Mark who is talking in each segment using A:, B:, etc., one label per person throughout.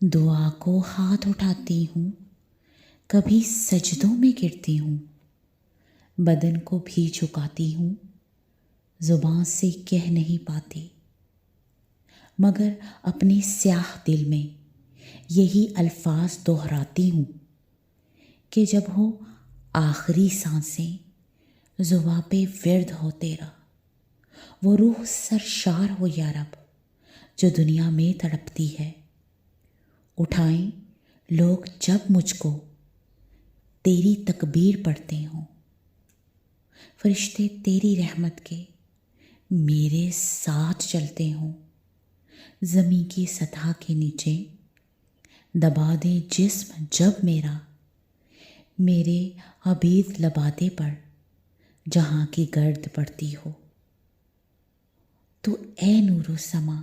A: دعا کو ہاتھ اٹھاتی ہوں، کبھی سجدوں میں گرتی ہوں، بدن کو بھی جھکاتی ہوں، زبان سے کہہ نہیں پاتی، مگر اپنے سیاہ دل میں یہی الفاظ دہراتی ہوں کہ جب ہو آخری سانسیں زباں پہ ورد ہو تیرا، وہ روح سرشار ہو یا رب جو دنیا میں تڑپتی ہے، اٹھائیں لوگ جب مجھ کو تیری تکبیر پڑھتے ہوں، فرشتے تیری رحمت کے میرے ساتھ چلتے ہوں، زمین کی سطح کے نیچے دبا دیں جسم جب میرے عبید لبادے پر جہاں کی گرد پڑتی ہو، تو اے نور و سما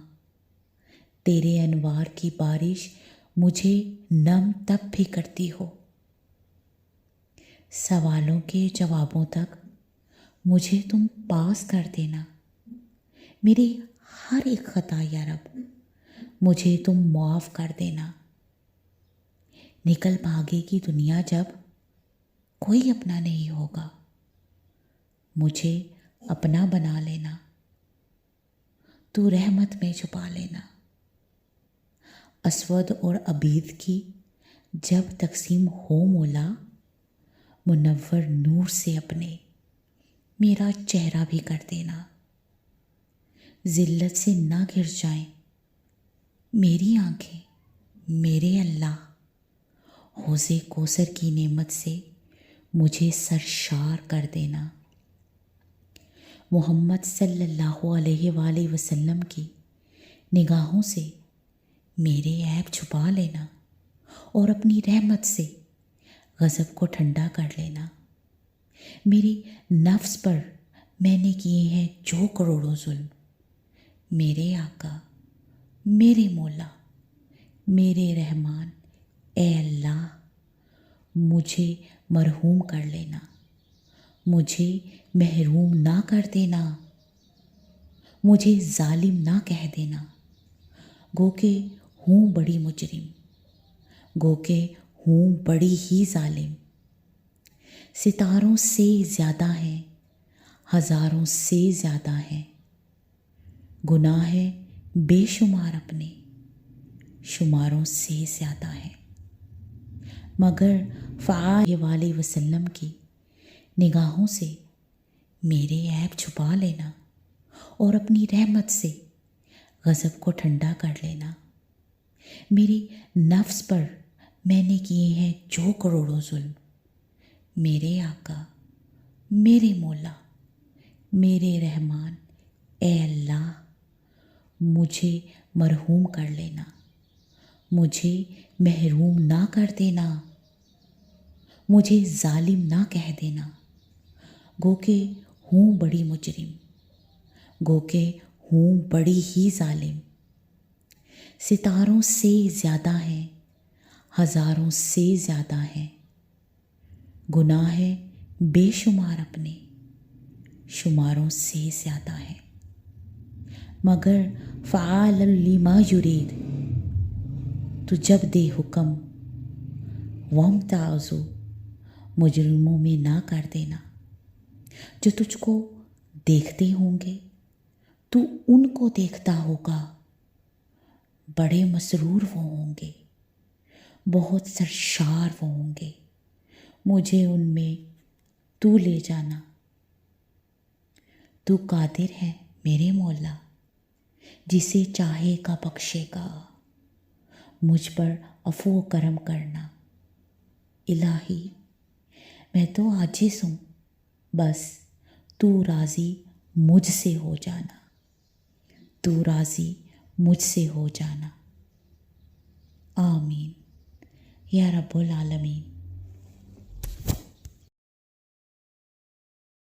A: تیرے انوار کی بارش مجھے نم تب بھی کرتی ہو، سوالوں کے جوابوں تک مجھے تم پاس کر دینا، میری ہر ایک خطا یا رب مجھے تم معاف کر دینا، نکل بھاگے کی دنیا جب کوئی اپنا نہیں ہوگا، مجھے اپنا بنا لینا، تو رحمت میں چھپا لینا، اسود اور عبید کی جب تقسیم ہو مولا، منور نور سے اپنے میرا چہرہ بھی کر دینا، ذلت سے نہ گر جائیں میری آنکھیں میرے اللہ، حوض کوثر کی نعمت سے مجھے سرشار کر دینا، محمد صلی اللہ علیہ وآلہ وسلم کی نگاہوں سے میرے عیب چھپا لینا اور اپنی رحمت سے غضب کو ٹھنڈا کر لینا، میری نفس پر میں نے کیے ہیں جو کروڑوں ظلم، میرے آقا میرے مولا میرے رحمان اے اللہ مجھے مرحوم کر لینا، مجھے محروم نہ کر دینا، مجھے ظالم نہ کہہ دینا، گو کہ ہوں بڑی مجرم، گو کہ ہوں بڑی ہی ظالم، ستاروں سے زیادہ ہے ہزاروں سے زیادہ ہے، گناہ ہے بے شمار اپنے شماروں سے زیادہ ہے، مگر فعال والے وسلم کی نگاہوں سے میرے عیب چھپا لینا اور اپنی رحمت سے غضب کو ٹھنڈا کر لینا، میری نفس پر میں نے کیے ہیں جو کروڑوں ظلم، میرے آقا میرے مولا میرے رحمان اے اللہ مجھے مرحوم کر لینا، مجھے محروم نہ کر دینا، مجھے ظالم نہ کہہ دینا، گو کہ ہوں بڑی مجرم، گو کہ ہوں بڑی ہی ظالم، ستاروں سے زیادہ ہے ہزاروں سے زیادہ ہے، گناہ ہے بے شمار اپنے شماروں سے زیادہ ہے، مگر فعال لما یرید تو جب دے حکم وامتازو مجرموں میں نہ کر دینا، جو تجھ کو دیکھتے ہوں گے تو ان کو دیکھتا ہوگا، بڑے مسرور وہ ہوں گے بہت سرشار وہ ہوں گے، مجھے ان میں تو لے جانا، تو قادر ہے میرے مولا جسے چاہے کا بخشے گا، مجھ پر عفو و کرم کرنا، الہی میں تو عاجز ہوں، بس تو راضی مجھ سے ہو جانا، تو راضی مجھ سے ہو جانا، آمین یا رب العالمین۔